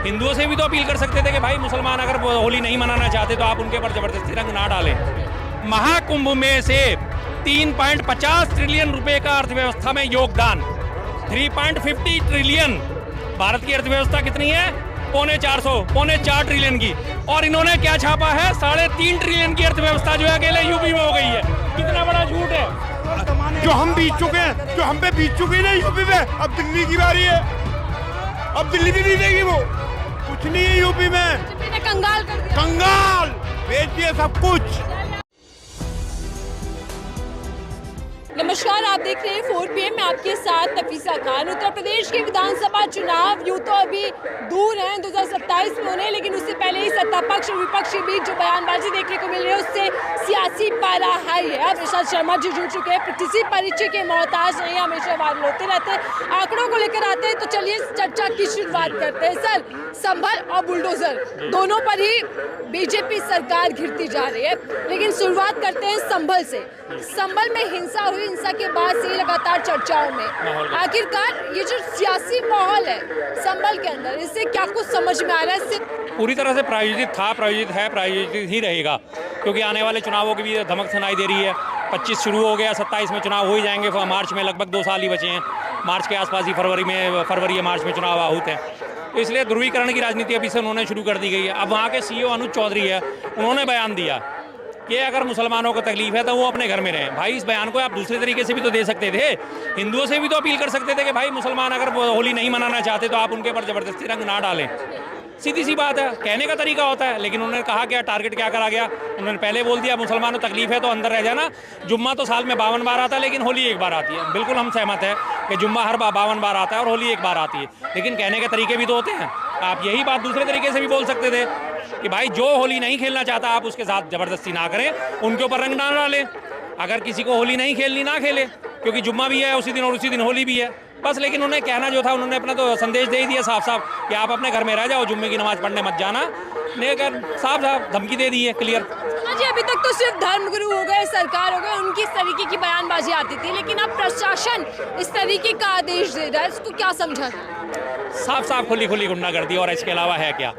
हिंदुओं से भी तो अपील कर सकते थे कि भाई मुसलमान अगर होली नहीं मनाना चाहते तो आप उनके ऊपर जबरदस्ती रंग ना डालें। महाकुंभ में से 3.50 ट्रिलियन रुपए का अर्थव्यवस्था में योगदान, 3.50 ट्रिलियन। भारत की अर्थव्यवस्था कितनी है? पौने 4 ट्रिलियन की। और इन्होंने क्या छापा है? 3.5 ट्रिलियन की अर्थव्यवस्था जो है अकेले यूपी में हो गई है। कितना बड़ा झूठ है जो हम बीत चुके हैं, जो हम पे बीत चुकी है यूपी में। अब दिल्ली की बारी है, अब दिल्ली भी नहीं देगी वो। कुछ नहीं है यूपी में, कंगाल कर दिया। कंगाल बेच दिए सब कुछ। नमस्कार, आप देख रहे हैं 4 PM में आपके साथ नफीसा खान। उत्तर प्रदेश के विधानसभा चुनाव यूं तो अभी दूर हैं, 2027 में होने, लेकिन उससे पहले ही सत्ता पक्ष और विपक्ष के बीच जो बयानबाजी देखने को मिल रही है उससे सियासी पारा हाई है। अब प्रशांत शर्मा जी जुड़ चुके हैं, किसी परिचय के मोहताज नहीं, हमेशा वायरल होते रहते हैं, आंकड़ों को लेकर आते हैं। तो चलिए चर्चा की शुरुआत करते हैं। सर, संभल और बुलडोजर दोनों पर ही बीजेपी सरकार घिरती जा रही है, लेकिन शुरुआत करते हैं संभल से। संभल में हिंसा हुई, हिंसा के बाद से लगातार चर्चाओं में आखिरकार ये जो सियासी माहौल है संभल के अंदर, इससे क्या कुछ समझ में आ रहा है? इससे पूरी तरह से प्रायोजित था, प्रायोजित है, प्रायोजित ही रहेगा, क्योंकि आने वाले चुनावों की भी धमक सुनाई दे रही है। 25 शुरू हो गया, 27 में चुनाव हो ही जाएंगे। मार्च में लगभग 2 साल ही बचे हैं, मार्च के आसपास ही फरवरी या मार्च में चुनाव आहूत हैं। तो इसलिए ध्रुवीकरण की राजनीति अभी से उन्होंने शुरू कर दी गई है। अब वहाँ के CEO अनुज चौधरी है, उन्होंने बयान दिया कि अगर मुसलमानों को तकलीफ है तो वो अपने घर में रहें। भाई, इस बयान को आप दूसरे तरीके से भी तो दे सकते थे, हिंदुओं से भी तो अपील कर सकते थे कि भाई मुसलमान अगर होली नहीं मनाना चाहते तो आप उनके ऊपर जबरदस्ती रंग ना डालें। सीधी सी बात है, कहने का तरीका होता है। लेकिन उन्होंने कहा क्या, टारगेट क्या करा गया? उन्होंने पहले बोल दिया मुसलमानों तकलीफ है तो अंदर रह जाना। जुम्मा तो साल में 52 बार आता है, लेकिन होली 1 बार आती है। बिल्कुल हम सहमत है कि जुम्मा हर 52 बार आता है और होली 1 बार आती है, लेकिन कहने के तरीके भी तो होते हैं। आप यही बात दूसरे तरीके से भी बोल सकते थे कि भाई जो होली नहीं खेलना चाहता आप उसके साथ जबरदस्ती ना करें, उनके ऊपर रंग ना डालें। अगर किसी को होली नहीं खेलनी ना खेले, क्योंकि जुम्मा भी है उसी दिन और उसी दिन होली भी है, बस। लेकिन उन्हें कहना जो था, उन्होंने अपना तो संदेश दे ही दिया साफ साफ कि आप अपने घर में रह जाओ, जुम्मे की नमाज पढ़ने मत जाना। लेकिन साफ साफ धमकी दे दी है, क्लियर। जी, अभी तक तो सिर्फ धर्मगुरु हो गए, सरकार हो गए, उनकी इस तरीके की बयानबाजी आती थी, लेकिन अब प्रशासन इस तरीके का आदेश दे रहा है, इसको क्या समझा? साफ साफ खुली गुंडागर्दी, और इसके अलावा है क्या?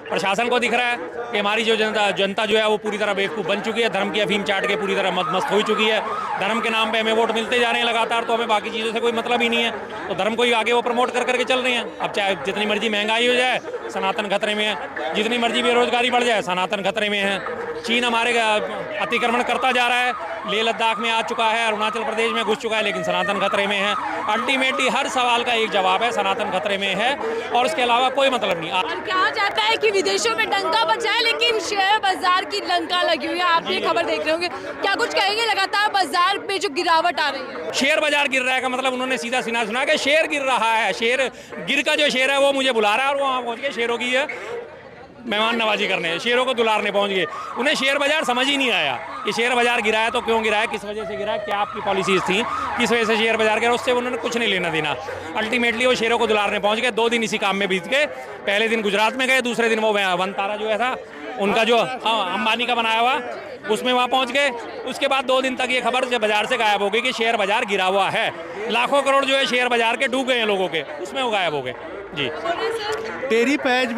प्रशासन को दिख रहा है कि हमारी जो जनता जो है वो पूरी तरह बेवकूफ़ बन चुकी है, धर्म की अफीम चाट के पूरी तरह मस्त हो चुकी है। धर्म के नाम पे हमें वोट मिलते जा रहे हैं लगातार, तो हमें बाकी चीज़ों से कोई मतलब ही नहीं है। तो धर्म को ही आगे वो प्रमोट कर करके चल रहे हैं। अब चाहे जितनी मर्जी महंगाई हो जाए, सनातन खतरे में है। जितनी मर्जी बेरोजगारी बढ़ जाए, सनातन खतरे में है। चीन हमारे अतिक्रमण करता जा रहा है, लेह लद्दाख में आ चुका है, अरुणाचल प्रदेश में घुस चुका है, लेकिन सनातन खतरे में है। अल्टीमेटली हर सवाल का एक जवाब है, सनातन खतरे में है, और उसके अलावा कोई मतलब नहीं। और कहा जाता है कि विदेशों में डंका बजा है, लेकिन शेयर बाजार की लंका लगी हुई है। आप ये खबर देख रहे होंगे, क्या कुछ कहेंगे? लगातार बाजार में जो गिरावट आ रही है, शेयर बाजार गिर रहा है का मतलब उन्होंने सीधा सीना सुना कि शेर गिर रहा है। शेर गिर का जो शेर है वो मुझे बुला रहा है, और वो वहाँ पहुँच के शेरों की है मेहमान नवाजी करने, शेरों को दुलारने पहुंच गए। उन्हें शेयर बाजार समझ ही नहीं आया कि शेयर बाजार गिरा है तो क्यों गिरा है, किस वजह से गिरा है, क्या आपकी पॉलिसीज थी, किस वजह से शेयर बाजार गिरा, उससे उन्होंने कुछ नहीं लेना देना। अल्टीमेटली वो शेरों को दुलारने पहुंच गए। 2 दिन इसी काम में बीत गए। पहले दिन गुजरात में गए, दूसरे दिन वो वनतारा जो है था उनका जो अंबानी का बनाया हुआ, उसमें वहाँ पहुँच गए। उसके बाद 2 दिन तक ये खबर बाजार से गायब हो गई कि शेयर बाजार गिरा हुआ है। लाखों करोड़ जो है शेयर बाजार के डूब गए हैं लोगों के, उसमें वो गायब हो गए। जी, टेरी पैच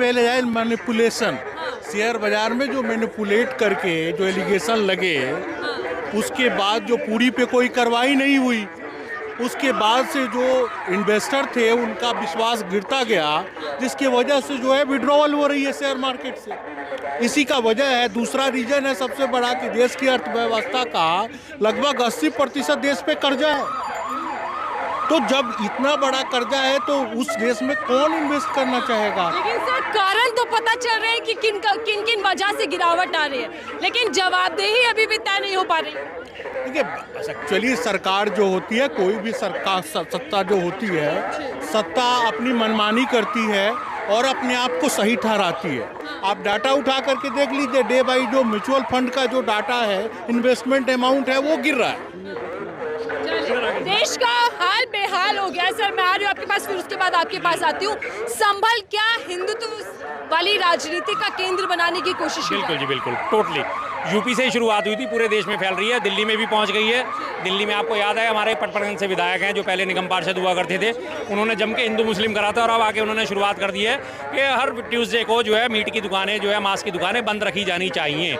मैनिपुलेशन, शेयर बाजार में जो मैनिपुलेट करके जो एलिगेशन लगे, उसके बाद जो पूरी पे कोई कार्रवाई नहीं हुई, उसके बाद से जो इन्वेस्टर थे उनका विश्वास गिरता गया, जिसकी वजह से जो है विड्रॉवल हो रही है शेयर मार्केट से। इसी का वजह है। दूसरा रीजन है सबसे बड़ा कि देश की अर्थव्यवस्था का लगभग 80% देश पे कर्जा है। तो जब इतना बड़ा कर्जा है तो उस देश में कौन इन्वेस्ट करना चाहेगा? लेकिन सर, कारण तो पता चल रहे हैं कि किन किन वजह से गिरावट आ रही है, लेकिन जवाबदेही अभी भी तय नहीं हो पा रही। देखिए, एक्चुअली सरकार जो होती है, कोई भी सरकार सत्ता जो होती है, सत्ता अपनी मनमानी करती है और अपने आप को सही ठहराती है। आप डाटा उठा करके देख लीजिए, डे बाई जो म्यूचुअल फंड का जो डाटा है, इन्वेस्टमेंट अमाउंट है, वो गिर रहा है। देश प्रदेश का हाल बेहाल हो गया है। सर मैं आ रही हूँ आपके पास, फिर उसके बाद आपके पास आती हूँ। संभल क्या हिंदुत्व वाली राजनीति का केंद्र बनाने की कोशिश की जा बिल्कुल रही जी, बिल्कुल, टोटली। यूपी से ही शुरुआत हुई थी, पूरे देश में फैल रही है, दिल्ली में भी पहुंच गई है। दिल्ली में आपको याद है हमारे पटपरगंज से विधायक हैं जो पहले निगम पार्षद हुआ करते थे, उन्होंने जम के हिंदू मुस्लिम करा था और अब आके उन्होंने शुरुआत कर दी है कि हर ट्यूसडे को जो है मीट की दुकानें जो है मांस की दुकानें बंद रखी जानी चाहिए।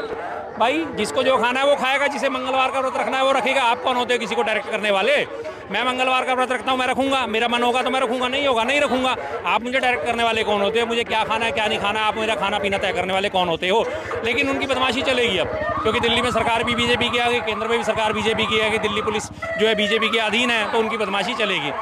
भाई जिसको जो खाना है वो खाएगा, जिसे मंगलवार का व्रत रखना है वो रखेगा। आप कौन होते हैं किसी को डायरेक्ट करने वाले? मैं मंगलवार का व्रत रखता हूँ, मैं रखूंगा, मेरा मन होगा तो मैं रखूंगा, नहीं होगा नहीं रखूंगा। आप मुझे डायरेक्ट करने वाले कौन होते हैं? मुझे क्या खाना है क्या नहीं खाना है, आप मेरा खाना पीना तय करने वाले कौन होते हो? लेकिन उनकी बदमाशी चलेगी अब, क्योंकि दिल्ली में सरकार भी बीजेपी की आ गई, केंद्र में भी सरकार बीजेपी की आ गई, दिल्ली पुलिस जो है बीजेपी के अधीन है, तो उनकी बदमाशी चलेगी।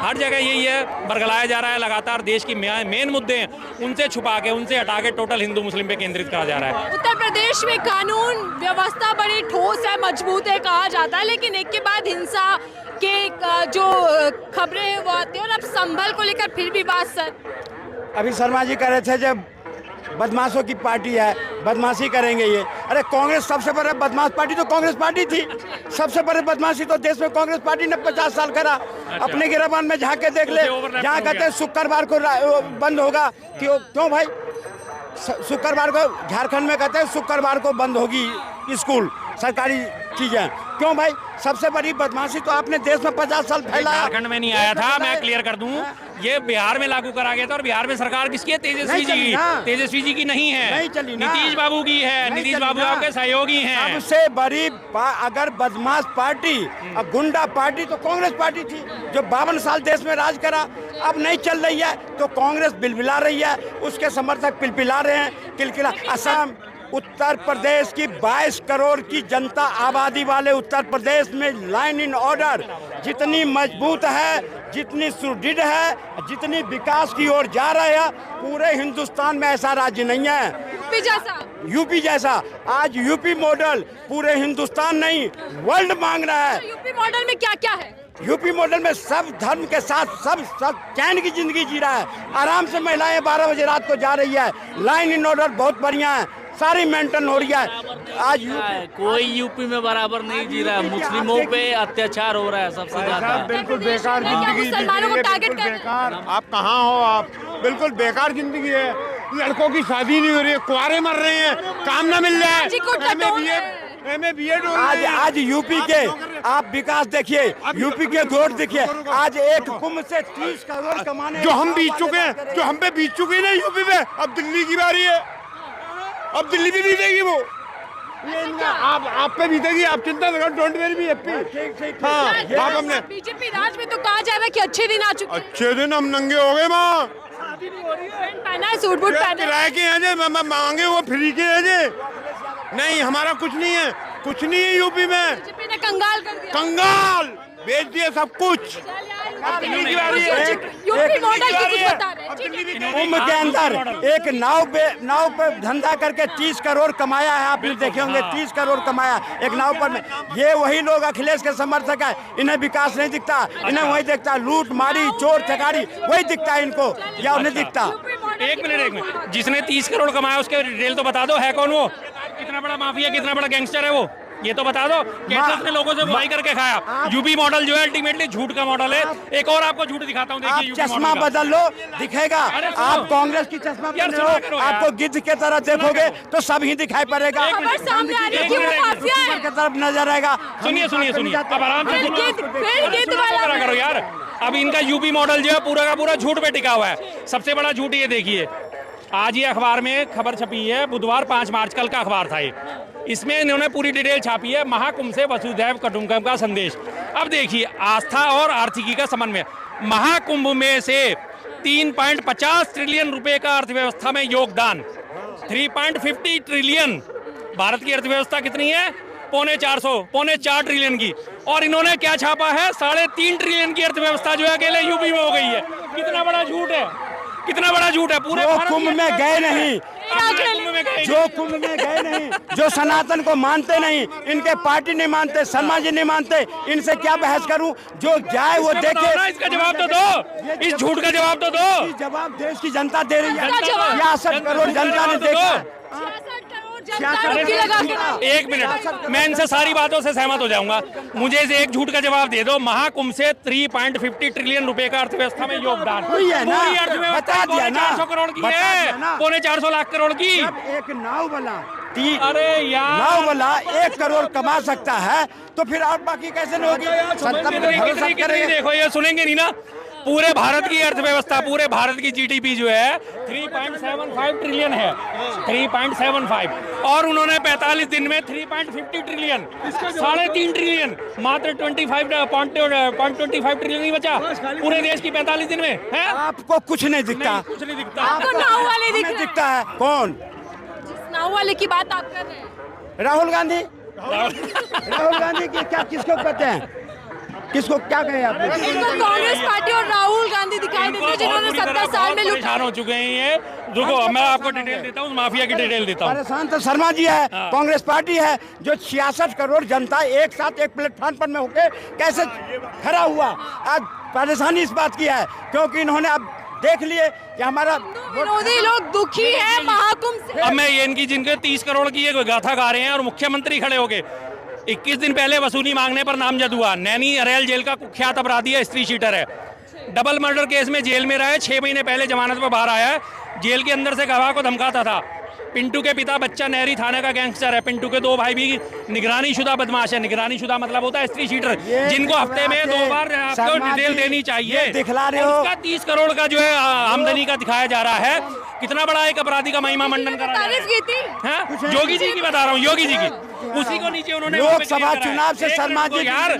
हर जगह यही है, बरगलाया जा रहा है लगातार। देश की मेन मुद्दे हैं उनसे छुपा के, उनसे हटा के टोटल हिंदू मुस्लिम पे केंद्रित करा जा रहा है। उत्तर प्रदेश में कानून व्यवस्था बड़ी ठोस है, मजबूत है कहा जाता है, लेकिन एक के बाद हिंसा के जो खबरें हैं वो आती हैं। और अब संभल को लेकर फिर भी बात सर, अभी शर्मा जी कह रहे थे जब बदमाशों की पार्टी है, बदमाशी करेंगे ये। अरे कांग्रेस सबसे बड़ा बदमाश पार्टी तो कांग्रेस पार्टी थी। सबसे बड़े बदमाशी तो देश में कांग्रेस पार्टी ने 50 साल करा। अपने गिरबान में झांक के देख ले, जहाँ कहते हैं शुक्रवार को बंद होगा, क्यों भाई? शुक्रवार को झारखंड में कहते हैं शुक्रवार को बंद होगी स्कूल, सरकारी चीजें। क्यों भाई? सबसे बड़ी बदमाशी तो आपने देश में 50 साल फैला। झारखंड में नहीं आया था, मैं क्लियर कर दूं, ये बिहार में लागू करा गया था। और बिहार में सरकार किसकी है? तेजस्वी जी की। तेजस्वी जी की नहीं है, नहीं चली ना। नीतीश बाबू की है। नीतीश बाबू आपके सहयोगी हैं। सबसे बड़ी अगर बदमाश पार्टी और गुंडा पार्टी तो कांग्रेस पार्टी थी, जो 52 साल देश में राज करा। अब नहीं चल रही है तो कांग्रेस बिलबिला रही है, उसके समर्थक पिलपिला रहे हैं, किलकिला। असम, उत्तर प्रदेश की 22 करोड़ की जनता आबादी वाले उत्तर प्रदेश में लाइन इन ऑर्डर जितनी मजबूत है, जितनी सुदृढ़ है, जितनी विकास की ओर जा रहे हैं, पूरे हिंदुस्तान में ऐसा राज्य नहीं है। यूपी जैसा। आज यूपी मॉडल पूरे हिंदुस्तान नहीं वर्ल्ड मांग रहा है। यूपी मॉडल में क्या क्या है? यूपी मॉडल में सब धर्म के साथ सब चैन की जिंदगी जी रहा है। आराम से महिलाएं 12 बजे रात को जा रही है। लाइन इन ऑर्डर बहुत बढ़िया है, सारी मेंटेन हो रही है। आज कोई यूपी में बराबर नहीं जी रहा है। मुस्लिमों पे अत्याचार हो रहा है सबसे ज्यादा। बिल्कुल बेकार जिंदगी मुसलमानों को टारगेट कर बेकार। आप कहाँ हो? आप बिल्कुल बेकार जिंदगी है। लड़कों की शादी नहीं हो रही है, कुआरे मर रहे हैं, काम ना मिल रहा है। आज यूपी के आप विकास देखिए, यूपी के रोड देखिए। आज एक कुंभ से 30 करोड़ कमाने जो हम बीत चुके हैं, जो हम पे बीत चुके हैं ना यूपी में, अब दिल्ली की बारी है। अब दिल्ली भी बीतेगी वो। ये आप पे बीतेगी, आप चिंता न करो। Don't very be happy. हाँ, आप हमने बीजेपी राज में तो कहा जा रहा है कि अच्छे दिन आ चुके हैं। अच्छे दिन हम नंगे हो गए माँ। पहना है, सूट बूट पहना है। किराए के हैं जे, मांगे वो फ्री के हैं जे। नहीं, हमारा कुछ नहीं है, कुछ नहीं है यूपी में। बीजेपी ने कंगाल कर दिया, कंगाल बेच दिए सब कुछ। यूपी मॉडल की कुछ बता रहे हैं। कुंभ के अंदर एक नाव पे धंधा करके 30 करोड़ कमाया है। आपने देखे होंगे 30 करोड़ कमाया एक नाव पर में। ये वही लोग अखिलेश के समर्थक है। इन्हें विकास नहीं दिखता, इन्हें वही दिखता लूट मारी चोर चकारी, वही दिखता है इनको, या उन्हें दिखता। एक मिनट, जिसने 30 करोड़ कमाया उसके डिटेल तो बता दो, है कौन वो? कितना बड़ा माफिया, कितना बड़ा गैंगस्टर है वो? ये तो बता दो। कैसे उसने लोगों से बुराई करके खाया? यूपी मॉडल जो है अल्टीमेटली झूठ का मॉडल है। एक और आपको झूठ दिखाता हूँ, देखिए। आप चश्मा बदल लो, दिखेगा। आप कांग्रेस की चश्मा पहने हो, आपको गिद्ध के तरह देखोगे तो सब ही दिखाई पड़ेगा। सामने आ रही है कि वो माफिया है। की तरफ नजर आएगा। सुनिए, अब आराम से करो यार। अब इनका यूपी मॉडल जो है पूरा का पूरा झूठ पे टिका हुआ है। सबसे बड़ा झूठ ये देखिए, आज ये अखबार में खबर छपी है, बुधवार 5 मार्च कल का अखबार था ये। इसमें इन्होंने पूरी डिटेल छापी है, महाकुंभ से वसुधैव कुटुंबकम का संदेश। अब देखिए, आस्था और आर्थिकी का समन्वय। महाकुंभ में से 3.50 ट्रिलियन रुपए का अर्थव्यवस्था में योगदान। 3.50 ट्रिलियन। भारत की अर्थव्यवस्था कितनी है? 4.25 ट्रिलियन की। और इन्होंने क्या छापा है? 3.5 ट्रिलियन की अर्थव्यवस्था जो है अकेले यूपी में हो गई है। कितना बड़ा झूठ है, कितना बड़ा झूठ है। पूरे कुंभ में गए नहीं, जो कुंभ में गए नहीं, जो सनातन को मानते नहीं, इनके पार्टी नहीं मानते, शर्मा जी नहीं मानते, इनसे क्या बहस करूं? जो जाए वो देखे। इसका जवाब तो दो, इस झूठ का जवाब तो दो। जवाब देश की जनता दे रही है। 66 करोड़ जनता ने देखा। 66 करोड़ डुबकी लगा के एक मिनट, मैं इनसे सारी बातों से सहमत हो जाऊंगा। मुझे इसे एक झूठ का जवाब दे दो। महाकुंभ से 3.50 ट्रिलियन रुपए का अर्थव्यवस्था में योगदान, वही है ना, पूरी अर्थव्यवस्था बता दिया ना, 400 करोड़ की बता है, दिया ना। 450 लाख करोड़ की। जब एक नाव वाला अरे यार, नाव वाला 1 करोड़ कमा सकता है तो फिर और बाकी कैसे नहीं होगी? सत्ता पे भरोसा करेंगे। देखो, ये सुनेंगे नहीं ना। पूरे भारत की अर्थव्यवस्था, पूरे भारत की जीडीपी जो है 3.75 ट्रिलियन है, 3.75, और उन्होंने 45 दिन में 3.50 ट्रिलियन, 3.5 ट्रिलियन, मात्र 25.25 ट्रिलियन ही बचा पूरे देश की 45 दिन में है। आपको कुछ नहीं दिखता? कुछ नहीं दिखता। आपको नाव वाले दिख हमें रहे हैं। दिखता है। कौन? जिस नाव वाले की बात आप कर रहे हैं, राहुल गांधी। राहुल गांधी की क्या, किसको कहते हैं? किसको क्या कहे आपने? इनको कांग्रेस पार्टी और राहुल गांधी दिखाई देते हैं जिन्होंने 70 साल में परेशान हो चुके हैं ये। रुको, मैं आपको डिटेल देता हूँ, माफिया की डिटेल देता हूँ। परेशान तो शर्मा जी है, कांग्रेस पार्टी है, जो 66 करोड़ जनता एक साथ एक प्लेटफॉर्म पर में होके कैसे खड़ा हुआ। आज परेशानी इस बात की है क्योंकि इन्होंने अब देख लिए कि हमारा विरोधी लोग दुखी है महाकुंभ से। अब मैं ये इनकी, जिनके 30 करोड़ की ये गाथा गा रहे हैं और मुख्यमंत्री खड़े हो गए, 21 दिन पहले वसूली मांगने पर नामजद हुआ। नैनी अरेल जेल का कुख्यात अपराधी है, स्त्री चीटर है, डबल मर्डर केस में जेल में रहे, 6 महीने पहले जमानत पर बाहर आया है। जेल के अंदर से गवाह को धमकाता था। पिंटू के पिता बच्चा नहरी थाने का गैंगस्टर है। पिंटू के 2 भाई भी निगरानी शुदा बदमाश है। निगरानी शुदा मतलब होता है स्त्री चीटर, जिनको हफ्ते में 2 बार आपको डिटेल देनी चाहिए। दिखला रहे हो। उसका 30 करोड़ का जो है आमदनी का दिखाया जा रहा है। कितना बड़ा एक अपराधी का महिमा मंडन करा जा रहा तारीफ है। की थी। हाँ? योगी जी की बता रहा हूँ, योगी जी की। उसी को नीचे उन्होंने लोकसभा चुनाव से शर्मा जी यार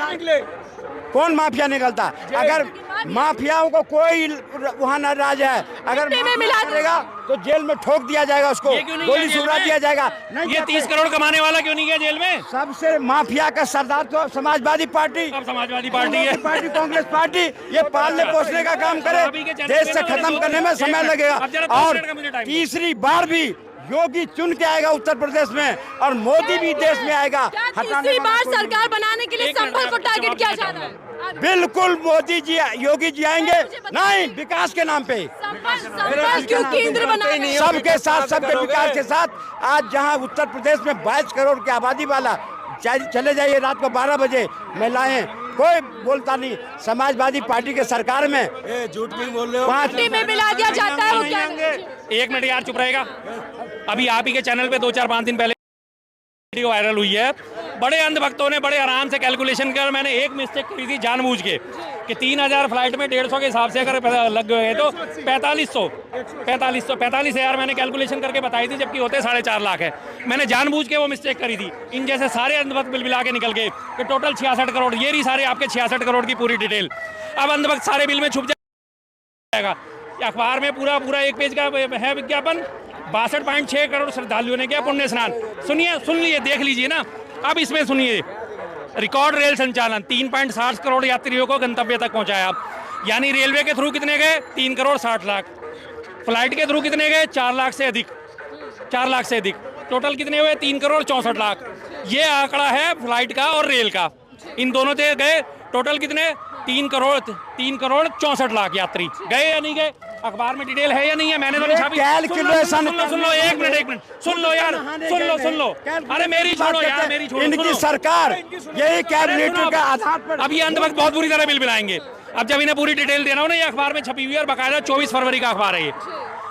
कौन माफिया निकलता? अगर माफियाओं को कोई वहाँ न राज है, अगर मिट्टी में मिला करेगा तो जेल में ठोक दिया जाएगा, उसको ये क्यों नहीं गोली गया जेल सुला में? दिया जाएगा। नहीं ये 30 करोड़ कमाने वाला क्यों नहीं गया जेल में? सबसे माफिया का सरदार तो समाजवादी पार्टी, अब समाजवादी पार्टी है। कांग्रेस पार्टी, ये पालने पोसने का काम करे, देश से खत्म करने में समय लगेगा। और तीसरी बार भी योगी चुन के आएगा उत्तर प्रदेश में और मोदी भी देश में आएगा। क्या तीसरी बार सरकार बनाने के लिए संभल को टारगेट किया जा रहा है? बिल्कुल मोदी जी, योगी जी आएंगे। नहीं, विकास के नाम पे संभल क्यों केंद्र बना रहे हैं? सबके साथ, सबके विकास के साथ। आज जहां उत्तर प्रदेश में 22 करोड़ की आबादी वाला, चले जाइए रात को 12 बजे, महिलाएं, कोई बोलता नहीं। समाजवादी पार्टी के सरकार में झूठ नहीं बोल रहे हो, 5 में मिला दिया जाता है। वो क्या? 1 मिनट यार, चुप रहेगा। अभी आप ही के चैनल पे 2-4-5 दिन पहले वीडियो वायरल हुई है। बड़े अंधभक्तों ने बड़े आराम से कैलकुलेशन कर, मैंने एक मिस्टेक करी थी जानबूझ के कि 3000 फ्लाइट में 150 के हिसाब से अगर लग गए तो 45,000 मैंने कैलकुलेशन करके बताई थी, जबकि होते 4.5 लाख है। मैंने जानबूझ के वो मिस्टेक करी थी। इन जैसे सारे अंधभक्त बिल के निकल गए कि टोटल 66 करोड़। ये रही सारे आपके 66 करोड़ की पूरी डिटेल। अब अंधभक्त सारे बिल में छुप जाएगा। अखबार में पूरा 1 पेज का है विज्ञापन। 62.6 करोड़ श्रद्धालुओं ने किया पुण्य स्नान। सुन लीजिए, देख लीजिए ना। अब इसमें सुनिए, रिकॉर्ड रेल संचालन, 3.60 करोड़ यात्रियों को गंतव्य तक पहुंचाया। यानी रेलवे के थ्रू कितने गए? 3 करोड़ 60 लाख। फ्लाइट के थ्रू कितने गए? 4 लाख से अधिक। 4 लाख से अधिक। टोटल कितने हुए? 3 करोड़ 64 लाख। ये आंकड़ा है फ्लाइट का और रेल का। इन दोनों से गए टोटल कितने? 3 करोड़ 64 लाख यात्री गए या नहीं गए? अखबार में डिटेल है या नहीं है? मैंने तो नहीं छापी। कैलकुलेशन सुन लो, एक मिनट सुन लो यार, सुन लो। अरे मेरी छोड़ो यार, मेरी छोड़ो। इनकी सरकार यही कैबिनेट के आधार पर। अब ये अंधभक्त बहुत बुरी तरह बिल बिलाएंगे। अब जब इन्हें पूरी डिटेल देना हो ना, ये अखबार में छपी हुई है और बाकायदा 24 फरवरी का अखबार है ये,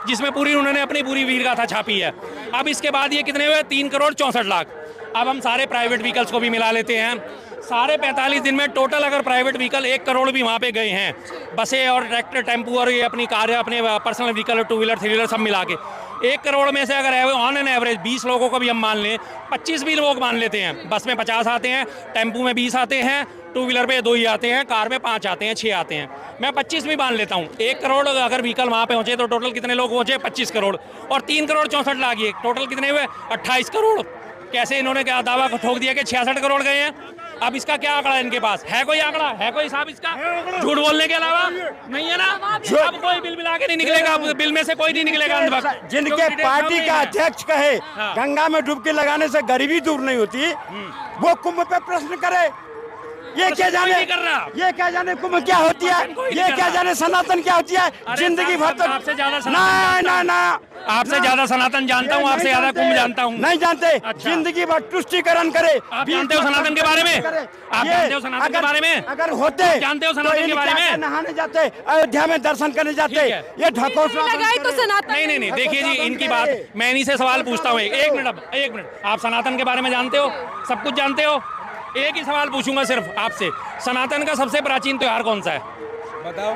जिसमें पूरी उन्होंने अपनी पूरी वीर गाथा छापी है। अब इसके बाद ये कितने हुए? 3 करोड़ 64 लाख। अब हम सारे प्राइवेट व्हीकल्स को भी मिला लेते हैं। सारे 45 दिन में टोटल अगर प्राइवेट व्हीकल 1 करोड़ भी वहाँ पे गए हैं, बसें और ट्रैक्टर, टेम्पू और ये अपनी कार, अपने पर्सनल व्हीकल, 2 व्हीलर 3 व्हीलर सब मिला के 1 करोड़ में से अगर ऑन एन एवरेज 20 लोगों को भी हम मान लें, 25 भी लोग मान लेते हैं। बस में 50 आते हैं, टेम्पू में 20 आते हैं, 2 व्हीलर पे 2 ही आते हैं, कार में 5 आते हैं, 6 आते हैं। मैं 25 भी मान लेता हूँ। 1 करोड़ अगर व्हीकल वहाँ पे पहुँचे तो टोटल कितने लोग पहुँचे? 25 करोड़। और 3 करोड़ 64 लाख, ये टोटल कितने हुए? 28 करोड़। कैसे इन्होंने क्या दावा को ठोक दिया कि 66 करोड़ गए हैं? अब इसका क्या आंकड़ा है इनके पास? है कोई आंकड़ा? है कोई हिसाब इसका? झूठ बोलने के अलावा नहीं है ना। अब कोई बिल मिला के नहीं निकलेगा, बिल में से कोई नहीं निकलेगा अंधभक्त। जिनके पार्टी का अध्यक्ष कहे गंगा में डुबकी लगाने से गरीबी दूर नहीं होती, वो कुंभ पे प्रश्न करे। ये क्या जाने, ये क्या जाने कुंभ क्या होती है, ये क्या जाने सनातन क्या होती है। जिंदगी भर तो आपसे ज्यादा ना आपसे ज्यादा सनातन जानता हूँ, आपसे ज्यादा कुंभ जानता हूँ। नहीं जानते। अच्छा। जिंदगी भर तुष्टिकरण करे। आप जानते हो सनातन के बारे में? आप जानते हो सनातन के बारे में? अगर होते जानते हो सनातन के बारे में? नहाने जाते, अयोध्या में दर्शन करने जाते, ठीक है। ये ढकोसला लगाए तो सनातन नहीं, देखिए जी, इनकी बात मैं इन्हीं से सवाल पूछता हूँ। एक मिनट, आप सनातन के बारे में जानते हो? सब कुछ जानते हो? एक ही सवाल पूछूंगा सिर्फ आपसे, सनातन का सबसे प्राचीन त्योहार कौन सा है? बताओ।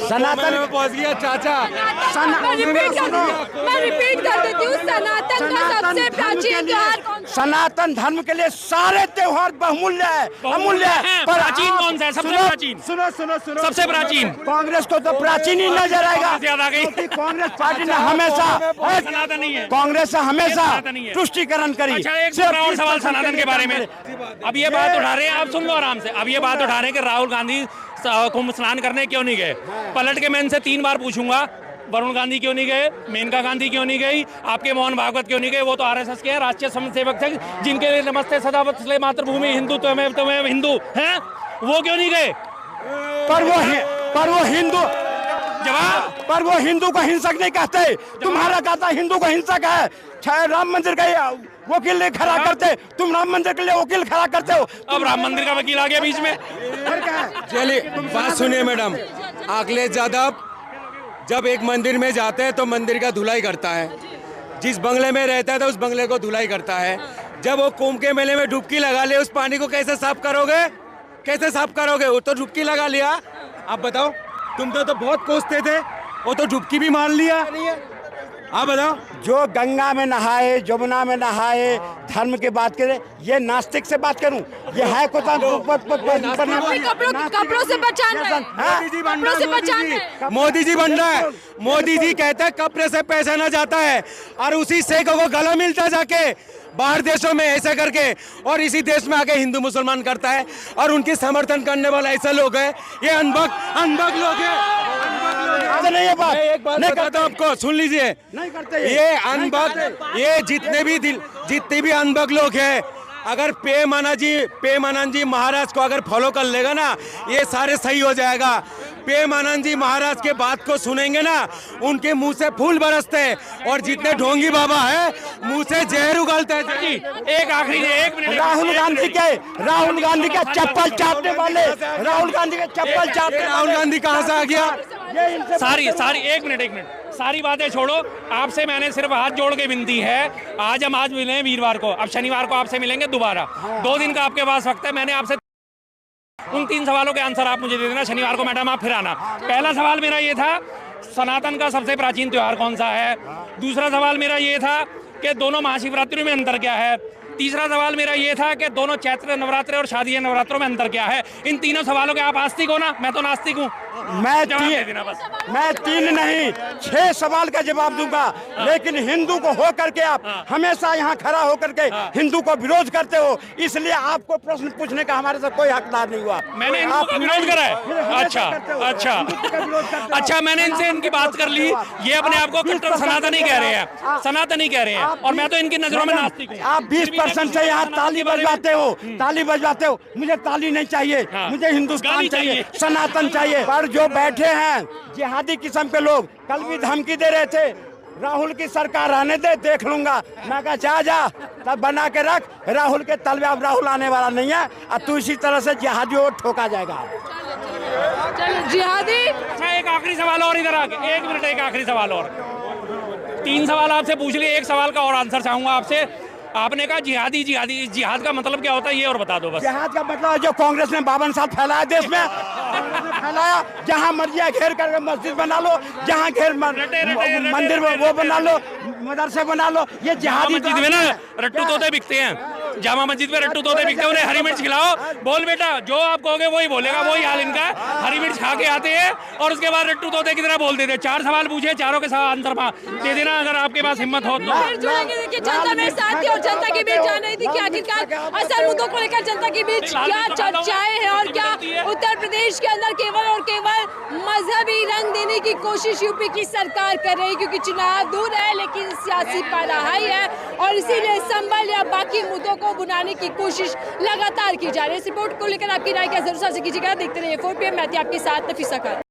सनातन में पहुंच गया चाचा। मैं रिपीट कर देती हूँ, सनातन का सबसे प्राचीन त्योहार कौन सा? सनातन धर्म के लिए सारे त्योहार बहुमूल्य है, अमूल्य है। पर प्राचीन कौन सा है? सबसे प्राचीन? सुनो सबसे प्राचीन? कांग्रेस को तो प्राचीन ही नजर आएगा, याद आ गई। क्योंकि कांग्रेस पार्टी ने हमेशा सनातन नहीं है। कांग्रेस से हमेशा सनातन नहीं है। तुष्टिकरण करी। अच्छा, एक दूसरा और सवाल सनातन के बारे में। अब ये बात उठा रहे हैं, आप सुन लो आराम से। अब ये बात उठा रहे हैं कि राहुल गांधी कुंभ स्नान करने क्यों नहीं गए? पलट के मैं इनसे 3 बार पूछूंगा, वरुण गांधी क्यों नहीं गए, मेनका गांधी क्यों नहीं गई, आपके मोहन भागवत क्यों नहीं गए? वो तो आरएसएस के हैं, राष्ट्रीय स्वयंसेवक थे, जिनके लिए नमस्ते सदा वत्सले मातृभूमि हिंदुत्व में तुम्हें हिंदू हैं, वो क्यों नहीं गए? पर वो हिंदू जवाब। पर वो हिंदू को हिंसक नहीं कहते। तुम्हारा कहता हिंदू को हिंसक है। शायद राम मंदिर का वकील नहीं खड़ा करते, तुम राम मंदिर के लिए वकील खड़ा करते हो। अब राम मंदिर का वकील आ गया बीच में। चलिए बात सुनिए मैडम। अखिलेश यादव जब एक मंदिर में जाते हैं तो मंदिर का धुलाई करता है, जिस बंगले में रहता है तो उस बंगले को धुलाई करता है। जब वो कुंभ के मेले में डुबकी लगा ले, उस पानी को कैसे साफ करोगे? कैसे साफ करोगे? वो तो डुबकी लगा लिया। आप बताओ, तुम तो बहुत कोसते थे, वो तो डुबकी भी मार लिया। आप बताओ। जो गंगा में नहाए, जमुना में नहाए, धर्म की बात करे, ये नास्तिक से बात करूं? ये है को कपड़ों से बचाना है। कपड़ों से बचाना है। मोदी जी बन रहा है। मोदी जी कहते हैं कपड़े से पैसा ना जाता है, और उसी से को गला मिलता जाके बाहर देशों में ऐसे करके, और इसी देश में आके हिंदू मुसलमान करता है, और उनकी समर्थन करने वाला ऐसे लोग हैं। ये अनबक लोग हैं। नहीं ये बात एक बात बताता हूं आपको, सुन लीजिए। नहीं करते ये अनबक, ये जितने भी अनबक लोग हैं, अगर पेमानंद जी महाराज को अगर फॉलो कर लेगा ना, ये सारे सही हो जाएगा। पेमानंद जी महाराज के बात को सुनेंगे ना, उनके मुंह से फूल बरसते हैं, और जितने ढोंगी बाबा है मुंह से जहर उगलते हैं। जी एक आखिरी 1 मिनट। राहुल गांधी के चप्पल चाटने वाले, राहुल गांधी के चप्पल चाटने, राहुल गांधी कहाँ से आ गया? सारी 1 मिनट, सारी बातें छोड़ो। आपसे मैंने सिर्फ हाथ जोड़ के विनती है, आज मिले हैं वीरवार को, अब शनिवार को आपसे मिलेंगे दोबारा। 2 दिन का आपके पास वक्त है। मैंने आपसे उन 3 सवालों के आंसर आप मुझे दे देना। शनिवार को मैडम आप फिर आना। पहला सवाल मेरा ये था, सनातन का सबसे प्राचीन त्योहार कौन सा है? दूसरा सवाल मेरा ये था कि दोनों महाशिवरात्रि में अंतर क्या है? तीसरा सवाल मेरा ये था कि दोनों चैत्र नवरात्रे और शादी नवरात्रों में अंतर क्या है? इन तीनों सवालों के आप आस्तिक हो ना? मैं तो नास्तिक हूँ। मैं जवाब दे देना बस। मैं 3 नहीं 6 सवाल का जवाब दूंगा। लेकिन हिंदू को हो करके आप हमेशा यहाँ खड़ा होकर के हिंदू को विरोध करते हो, इसलिए आपको प्रश्न पूछने का हमारे से कोई हकदार नहीं हुआ। मैंने हिंदू का विरोध करा है? अच्छा, मैंने इनसे इनकी बात कर ली। ये अपने आप को कट्टर सनातनी कह रहे हैं, सनातनी कह रहे हैं, और मैं तो इनकी नजरों में नास्तिक हूँ। आप 20% से यहाँ ताली बजवाते हो। मुझे ताली नहीं चाहिए, मुझे हिंदुस्तान चाहिए, सनातन चाहिए। पर जो बैठे हैं जिहादी किस्म के लोग, कल भी धमकी दे रहे थे, राहुल की सरकार आने दे, देख लूंगा। मैं कहा जा तब बना के रख, राहुल के तलवे। अब राहुल आने वाला नहीं है, और तू इसी तरह से जिहादियों को ठोका जाएगा। जिहादी। अच्छा, एक आखिरी सवाल और इधर आके, 1 मिनट, एक आखिरी सवाल और। 3 सवाल आपसे पूछ लिए, एक सवाल का और आंसर चाहूंगा आपसे। आपने कहा जिहाद का मतलब क्या होता है, ये और बता दो बस। जिहाद का मतलब जो कांग्रेस ने 52 साल फैलाया देश में, फैलाया। जहाँ मर्जी घेर कर मस्जिद बना लो, जहाँ घेर मंदिर वो बना लो, मदरसे बना लो। ये जिहादी मस्जिद में ना रट्टू तोते बिकते हैं, जामा मस्जिद में रट्टू तोते बिकते हैं। उन्हें हरी मिर्च खिलाओ, बोल बेटा जो आप कहोगे वही बोलेगा, वही हाल इनका। हरी मिर्च खा के आते हैं और उसके बाद रट्टू तोते की तरह बोल देते हैं। 4 सवाल पूछे, चारों के साथ आंसर दे देना अगर आपके पास हिम्मत हो तो। जनता मेरे साथ थी और जनता के बीच जा रही थी कि आखिरकार असल मुद्दों को लेकर जनता के बीच क्या चर्चाएं हैं, और क्या उत्तर प्रदेश के अंदर केवल और केवल मजहबी रंग देने की कोशिश यूपी की सरकार कर रही है। क्योंकि चुनाव दूर है, लेकिन सियासी पाला हाई है, और इसीलिए संबल या बाकी मुद्दों को बुनाने की कोशिश लगातार की जा रही है। इस रिपोर्ट को लेकर आपकी राय क्या जरूर साझा कीजिएगा। देखते रहिए 4 PM। मैं थी आपके साथ नफीसा खान।